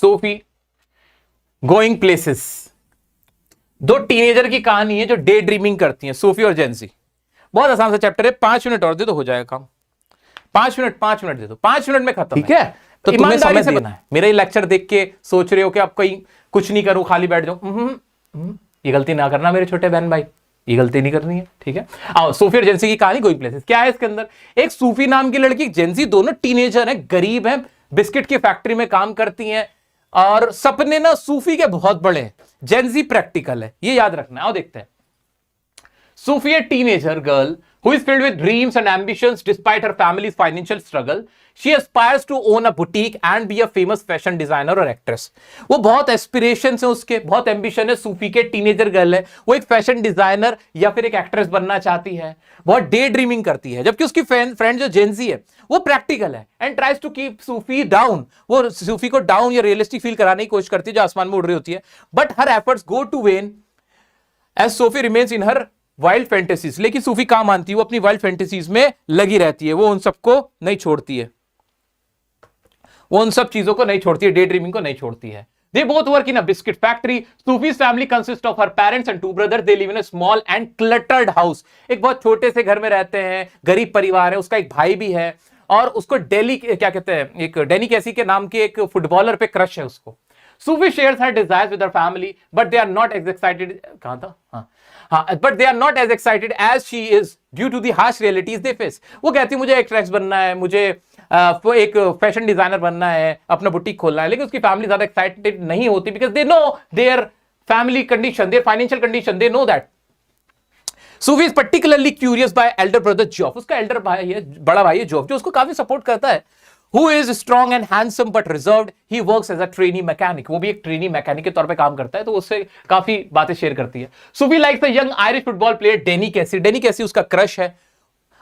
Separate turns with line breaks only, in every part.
Sophie going places. दो teenager की कहानी है जो डे ड्रीमिंग करती हैं, सोफी और जेंसी। बहुत आसान सा चैप्टर है, 5 मिनट और दे तो हो जाएगा काम। 5 मिनट दे दो, 5 मिनट में खत्म, ठीक है? तो तुम्हें समय देना है। मेरा ये लेक्चर देख के सोच रहे हो कि आप कहीं कुछ नहीं करूं, खाली बैठ जाऊं, ये गलती ना करना मेरे छोटे बहन भाई, ये गलती नहीं करनी है, ठीक है? आओ, सोफी और जेंसी की कहानी गोइंग प्लेसेस। क्या है इसके अंदर? एक सूफी नाम की लड़की, जेंसी, दोनों टीनेजर हैं, गरीब हैं, बिस्किट की फैक्ट्री में काम करती हैं और सपने ना सूफी के बहुत बड़े हैं, जेंसी प्रैक्टिकल है, ये याद रखना। आओ देखते हैं। Sophie, a teenager girl who is filled with dreams and ambitions despite her family's financial struggle. She aspires to own a boutique and be a famous fashion designer or actress. वो बहुत aspirations है उसके, बहुत ambition है। सूफी के teenager girl है, वो एक फैशन डिजाइनर या फिर एक एक्ट्रेस बनना चाहती है, बहुत डे ड्रीमिंग करती है। जबकि उसकी फ्रेंड जो जेंसी है वो प्रैक्टिकल है and tries to keep Sophie down. वो सूफी को डाउन या रियलिस्टिक फील कराने की कोशिश करती है जो आसमान में उड़ रही होती है। But her efforts go to vain as Sophie remains in her wild fantasies. लेकिन सूफी कहां मानती है, वो अपनी वाइल्ड फैंटेसीज में लगी रहती है, वो उन सबको नहीं छोड़ती है, वो उन सब चीजों को नहीं छोड़ती है, डे ड्रीमिंग को नहीं छोड़ती है। They both work in a biscuit factory. Sufi's family consists of her parents and 2 brothers. They live in a small and cluttered house. एक बहुत छोटे से घर में रहते हैं, गरीब परिवार है, उसका एक भाई भी है और उसको डेली क्या कहते हैं, एक डैनी कैसी के नाम के एक फुटबॉलर पे क्रश है उसको। Sufi shares her desires with her family, but they are not as excited. कहां था? But they are not as excited as she is due to the harsh realities they face. वो कहती है मुझे actress बनना है, मुझे एक फैशन डिजाइनर बनना है, अपना बुटीक खोलना है, लेकिन उसकी फैमिली ज्यादा एक्साइटेड नहीं होती because they know their family condition, there financial condition, they know that. Sufi is particularly curious by elder brother Geoff. उसका एल्डर भाई है, बड़ा भाई है जॉफ, जो उसको काफी सपोर्ट करता है। Who is strong and handsome but reserved. He works as a trainee mechanic. वो भी एक ट्रेनी मैकेनिक के तौर पे काम करता है, तो उससे काफी बातें शेयर करती है। Sufi likes the young Irish football player Danny Casey. Danny Casey उसका क्रश है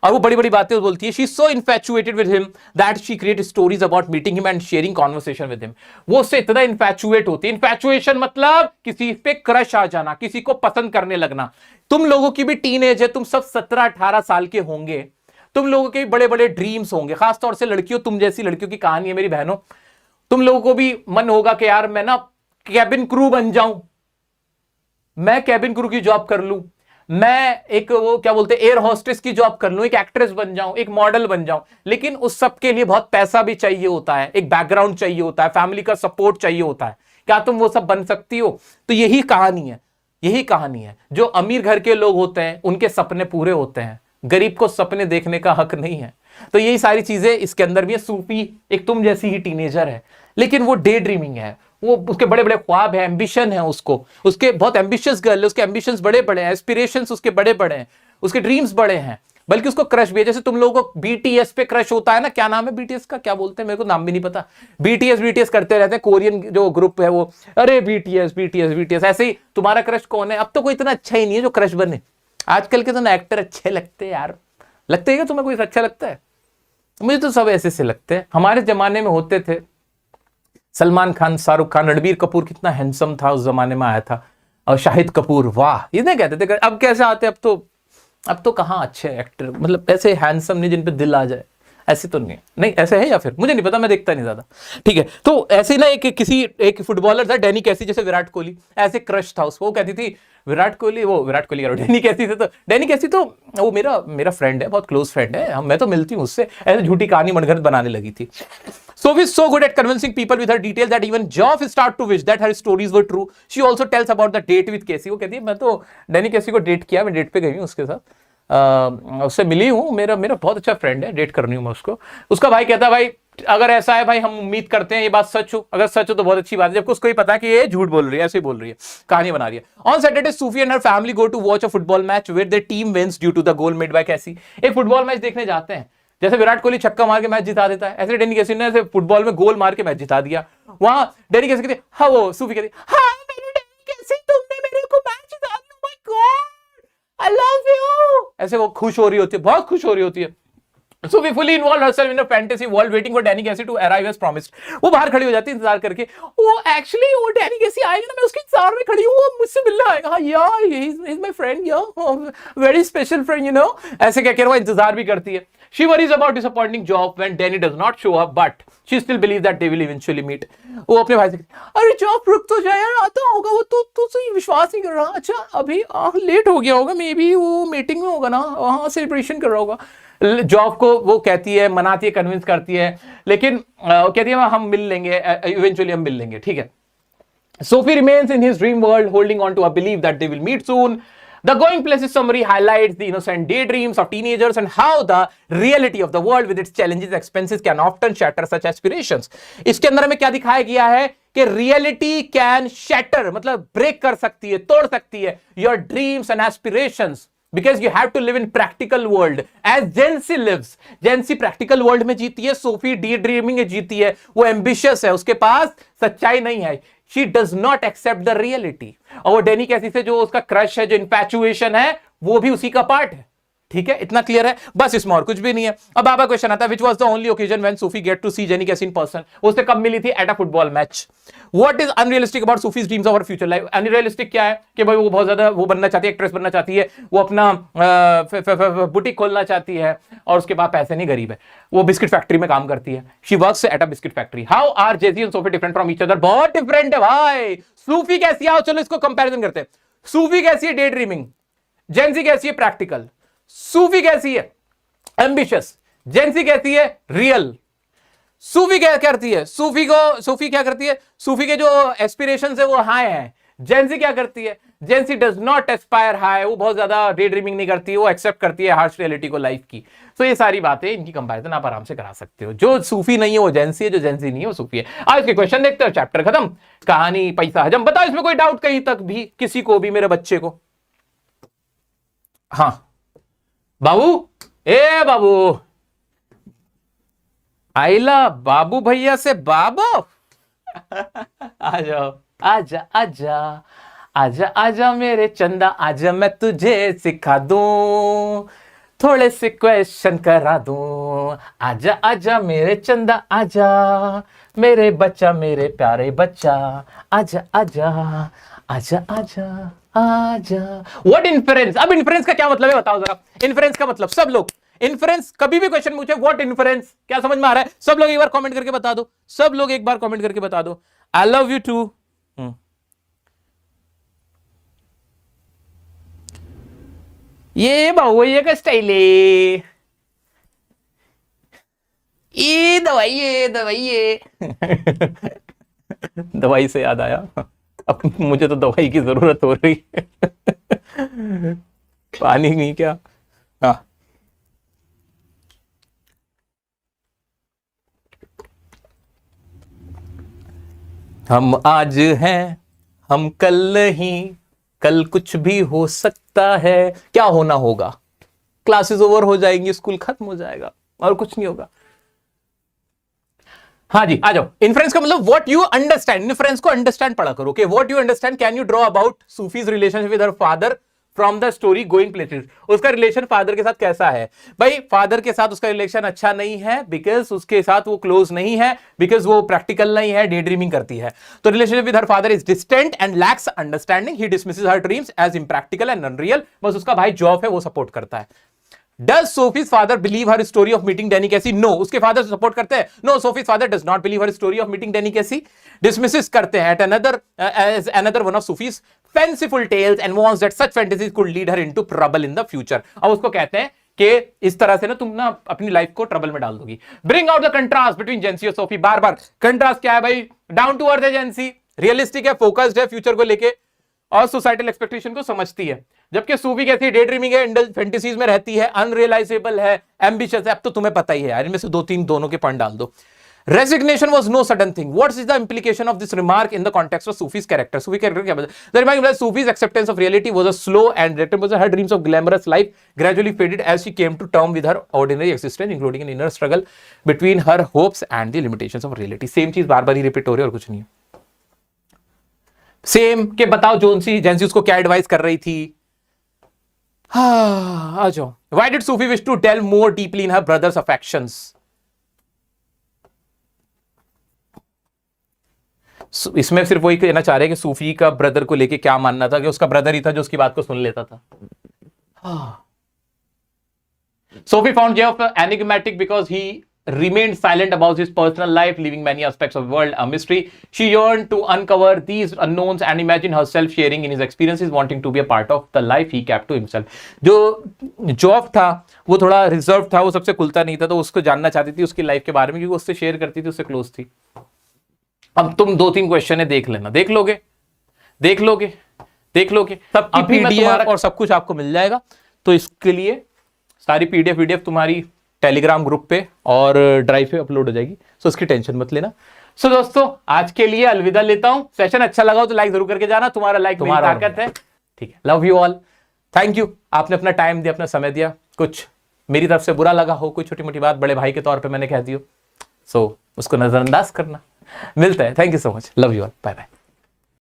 और वो बड़ी बड़ी बातें बोलती है। She's so infatuated with him that she creates stories about meeting him and sharing conversation with him. वो उससे इतना इन्फैचुएट होती है। इन्फैचुएशन मतलब किसी पे क्रश आ जाना, किसी को पसंद करने लगना। तुम लोगों की भी टीन एज है, तुम सब 17-18 साल के होंगे, तुम लोगों के बड़े बड़े ड्रीम्स होंगे, खासतौर से लड़कियों, तुम जैसी लड़कियों की कहानी है मेरी बहनों। तुम लोगों को भी मन होगा कि यार मैं ना कैबिन क्रू बन जाऊं, मैं कैबिन क्रू की जॉब कर लूं, मैं एक वो क्या बोलते हैं एयर होस्टेस की जॉब कर लूं, एक एक्ट्रेस बन जाऊं, एक मॉडल बन जाऊं। लेकिन उस सब के लिए बहुत पैसा भी चाहिए होता है, एक बैकग्राउंड चाहिए होता है, फैमिली का सपोर्ट चाहिए होता है। क्या तुम वो सब बन सकती हो? तो यही कहानी है, यही कहानी है। जो अमीर घर के लोग होते हैं उनके सपने पूरे होते हैं, गरीब को सपने देखने का हक नहीं है। तो यही सारी चीजें इसके अंदर भी है। सूफी एक तुम जैसी ही टीनेजर है, लेकिन वो डे ड्रीमिंग है, वो उसके बड़े बड़े ख्वाब है, एम्बिशन है उसको, उसके बहुत एम्बिशियस गर्ल है, उसके एम्बिशंस बड़े बड़े हैं, एस्पिरेशंस उसके बड़े बड़े हैं, उसके ड्रीम्स बड़े हैं, बल्कि उसको क्रश भी है। जैसे तुम लोगों को बीटीएस पे क्रश होता है ना, क्या नाम है बीटीएस का, क्या बोलते हैं, मेरे को नाम भी नहीं पता। बीटीएस करते रहते हैं, कोरियन जो ग्रुप है वो, अरे बीटीएस। ऐसे ही तुम्हारा क्रश कौन है? अब तो कोई इतना अच्छा ही नहीं है जो क्रश बने। आजकल के तो ना एक्टर अच्छे लगते हैं यार, लगते हैं क्या तुम्हें कोई अच्छा लगता है? मुझे तो सब ऐसे से लगते हैं। हमारे जमाने में होते थे सलमान खान, शाहरुख खान, रणबीर कपूर कितना हैंडसम था उस जमाने में आया था, और शाहिद कपूर, वाह, इतने कहते थे। अब कैसे आते? अब तो कहाँ अच्छे एक्टर, मतलब ऐसे हैंडसम नहीं जिन पे दिल आ जाए, ऐसे तो नहीं ऐसे है, या फिर मुझे नहीं पता, मैं देखता नहीं ज्यादा, ठीक है। तो ऐसे ना एक फुटबॉलर था डैनी कैसी, जैसे विराट कोहली, ऐसे क्रश था उसको। वो कहती थी विराट कोहली डैनी कैसी थे, तो डैनी कैसी तो वो मेरा फ्रेंड है, बहुत क्लोज फ्रेंड है, मैं तो मिलती हूँ उससे, ऐसे झूठी कहानी मनगढ़ंत बनाने लगी थी। Sophie is so good at convincing people with her details that even Geoff start to wish that her stories were true. She also tells about the date with Casey. वो कहती है मैं तो डैनी कैसी को डेट किया, मैं date पे गई हूँ उसके साथ, उससे मिली हूँ, मेरा बहुत अच्छा फ्रेंड है, डेट करनी हूँ मैं उसको। उसका भाई कहता है भाई अगर ऐसा है भाई, हम उम्मीद करते हैं ये बात सच हो, अगर सच हो तो बहुत अच्छी बात है, जबकि उसको ही पता है कि ये झूठ बोल रही है, ऐसे ही बोल रही है, कहानी बना रही है। On Saturday Sophie and her family go to watch a football match where their team wins due to the goal made by Casey. एक फुटबॉल मैच देखने जाते हैं, जैसे विराट कोहली छक्का मार के मैच जिता देता है, ऐसे डैनी कैसी ने ऐसे फुटबॉल में गोल मार के मैच जिता दिया। वहां डैनी कैसी कहती हाँ, वो सूफी कहती हाँ मेरे डैनी कैसी, तुमने मेरे को मैच जिता दिया, my God I love you, ऐसे वो खुश हो रही होती है, बहुत खुश हो रही होती है। Sophie fully involved herself in a fantasy world waiting for Danny Casey to arrive as promised. वो बाहर खड़ी हो जाती है इंतजार करके, वो एक्चुअली वो डैनी कैसी आएगा ना, मैं उसके इंतजार में खड़ी हूँ, वो मुझसे मिलने आएगा, हाँ यार ही इज माय फ्रेंड, यार very special friend, you know, ऐसे कह के वो इंतजार भी करती है। She worries about disappointing Joff when Danny does not show up, but she still believes that they will eventually meet. वो अपने भाई से अरे जॉफ रुक तो जाए यार, आता होगा वो, तो सही विश्वास नहीं कर रहा, अच्छा अभी लेट हो गया होगा, मे बी वो मीटिंग में होगा ना, वहाँ सेलिब्रेशन कर रहा होगा। जॉफ को वो कहती है, मनाती है, कन्विंस करती है, लेकिन कहती है हम मिल लेंगे, इवेंचुअली हम मिल लेंगे, ठीक है। Sophie remains in his dream world, holding on to a belief that they will meet soon. The Going Places summary highlights the innocent daydreams of teenagers and how the reality of the world with its challenges and expenses can often shatter such aspirations. इसके अंदर हमें क्या दिखाया गया है कि reality can shatter, मतलब break कर सकती है, तोड़ सकती है your dreams and aspirations. Because you have to live in practical world as Jency lives. Jency practical world में जीती है, Sophie daydreaming में जीती है, वो ambitious है, उसके पास सच्चाई नहीं है, she does not accept the reality. और वो डैनी कैसी से जो उसका क्रश है, जो इन्फैचुएशन है, वो भी उसी का पार्ट है, ठीक है, इतना क्लियर है, बस इसमें और कुछ भी नहीं है। अब बाबा क्वेश्चन आता है, which was the only occasion when Sophie get to see Jenny Casey in person? उससे कब मिली थी? At a football match. What is unrealistic about Sophie's dreams of her future life? Unrealistic क्या है कि भाई वो बहुत ज्यादा वो बनना चाहती है, एक्ट्रेस बनना चाहती है, वो अपना बुटीक खोलना चाहती है, और उसके बाद पैसे नहीं, गरीब है, वो बिस्किट फैक्ट्री में काम करती है। She works at a biscuit factory. How are Jesse and Sophie different from each other? बहुत डिफरेंट है भाई। सूफी कैसी है, चलो इसको कंपैरिजन करते हैं। सूफी कैसी है? Day dreaming. जेंसी कैसी है? प्रैक्टिकल। सूफी कैसी है? एम्बिशियस। जेंसी कैसी है? रियल। सूफी क्या करती है? सूफी क्या करती है? सूफी के जो एस्पिरेशंस है वो हाई है। जेंसी क्या करती है? जेंसी डज नॉट एस्पायर हाई, वो बहुत ज्यादा डे ड्रीमिंग नहीं करती है, वो एक्सेप्ट करती है हार्श रियलिटी को, लाइफ की। तो ये सारी बातें, इनकी कंपैरिजन आप आराम से करा सकते हो। जो सूफी नहीं है वो जेंसी है, जो जेंसी नहीं है वो सूफी है। आज के क्वेश्चन देखते हो, चैप्टर खत्म, कहानी पैसा हजम। बताओ इसमें कोई डाउट कहीं तक भी, किसी को भी, मेरे बच्चे को? हाँ बाबू, ए बाबू, आइला बाबू भैया से बाबा। आ जाओ, आजा आजा आजा आजा मेरे चंदा, आजा मैं तुझे सिखा दूं, थोड़े से क्वेश्चन करा दूं। आजा आजा मेरे चंदा, आजा मेरे बच्चा, मेरे प्यारे बच्चा, आजा आजा आजा आजा आजा। What inference? अब इन्फरेंस का क्या मतलब है बताओ जरा। इन्फरेंस का मतलब, सब लोग इन्फरेंस, कभी भी क्वेश्चन पूछे व्हाट इन्फरेंस, क्या समझ में आ रहा है? सब लोग एक बार कमेंट करके बता दो, सब लोग एक बार कमेंट करके बता दो। I love you too. ये बाबू का स्टाइल है, ये दवाई दवाई से याद आया, अब मुझे तो दवाई की जरूरत हो रही है। पानी नहीं क्या? हाँ, हम आज हैं, हम कल नहीं, कल कुछ भी हो सकता है। क्या होना होगा? क्लासेस ओवर हो जाएंगी, स्कूल खत्म हो जाएगा, और कुछ नहीं होगा। हाँ जी, आ जाओ। इन्फ्रेंस का मतलब व्हाट यू अंडरस्टैंड। इन्फ्रेंस को अंडरस्टैंड पढ़ा करो कि what you understand can you draw about Sufis relationship with her father from the story going places. उसका रिलेशन फादर के साथ कैसा है? भाई फादर के साथ उसका रिलेशन अच्छा नहीं है, बिकॉज उसके साथ वो क्लोज नहीं है, बिकॉज वो प्रैक्टिकल नहीं है, डे ड्रीमिंग करती है। तो relationship with her father is distant and lacks understanding. He dismisses her dreams as impractical and unreal. बस उसका भाई जॉब है, वो सपोर्ट करता है। Does Sophie's father believe her story of meeting Danny Casey? No. उसके फादर सपोर्ट करते हैं? No. Sophie's father does not believe her story of meeting Danny Casey. Dismisses करते हैं as another one of Sophie's fanciful tales and warns that such fantasies could lead her into trouble in the future. अब उसको कहते हैं कि इस तरह से ना तुम ना अपनी लाइफ को ट्रबल में डाल दोगी। Bring out the contrast between Jency और Sophie. बार बार कंट्रास्ट क्या है भाई? डाउन टू अर्थ है जेंसी, रियलिस्टिक है, फोकस्ड है फ्यूचर को लेके, और सोसाइटल एक्सपेक्टेशन को समझती है। जबकि सूफी कैसी डे ड्रीमिंग है, इंडल फैंटेसीज में रहती है, अनरियलाइजेबल है, एम्बिशियस है। अब तो तुम्हें पता ही है यार, इनमें से दो तीन दोनों के पॉइंट डाल दो। Resignation was no sudden thing. What is the implication of this remark in the context of Sufi's character? Sufi character क्या बताया? The remark implies Sufi's acceptance of reality was a slow and retributive. Her dreams of glamorous life gradually faded as she came to terms with her ordinary existence, including an inner struggle between her hopes and the limitations of reality. Same चीज बार बार ही repeat हो रही है और कुछ नहीं है। Same के बताओ जेंसी उसको क्या एडवाइस कर रही थी? आ जाओ। Why did Sufi wish to delve more deeply in her brother's affections? इसमें सिर्फ वही कहना चाह रहे हैं कि सूफी का ब्रदर को लेके क्या मानना था, कि उसका ब्रदर ही था जो उसकी बात को सुन लेता था। Sophie found Geoff enigmatic because he remained silent about his personal life, leaving many aspects of the world a mystery. She yearned to uncover these unknowns and imagine herself sharing in his experiences, wanting to be a part of the life he kept to himself. जो जॉफ था वो थोड़ा reserve था, वो सबसे खुलता नहीं था, तो उसको जानना चाहती थी उसकी लाइफ के बारे में, क्योंकि उससे शेयर करती थी, उससे क्लोज थी. अब तुम 2-3 क्वेश्चन है देख लेना, देख लोगे सबकी पीडीएफ और सब कुछ आपको मिल जाएगा. तो इसके लिए सारी पीडीएफ तुम्हारी टेलीग्राम ग्रुप पे और ड्राइव पे अपलोड हो जाएगी, सो उसकी टेंशन मत लेना. सो दोस्तों आज के लिए अलविदा लेता हूं. सेशन अच्छा लगा हो तो लाइक जरूर करके जाना, तुम्हारा लाइक मेरी ताकत है. ठीक है, love you all, thank you. आपने अपना टाइम दिया, अपना समय दिया. कुछ मेरी तरफ से बुरा लगा हो, कोई छोटी मोटी बात बड़े भाई के तौर पर मैंने कह दी हो, सो उसको नजरअंदाज करना. मिलता है. Thank you so much, love you all, bye bye.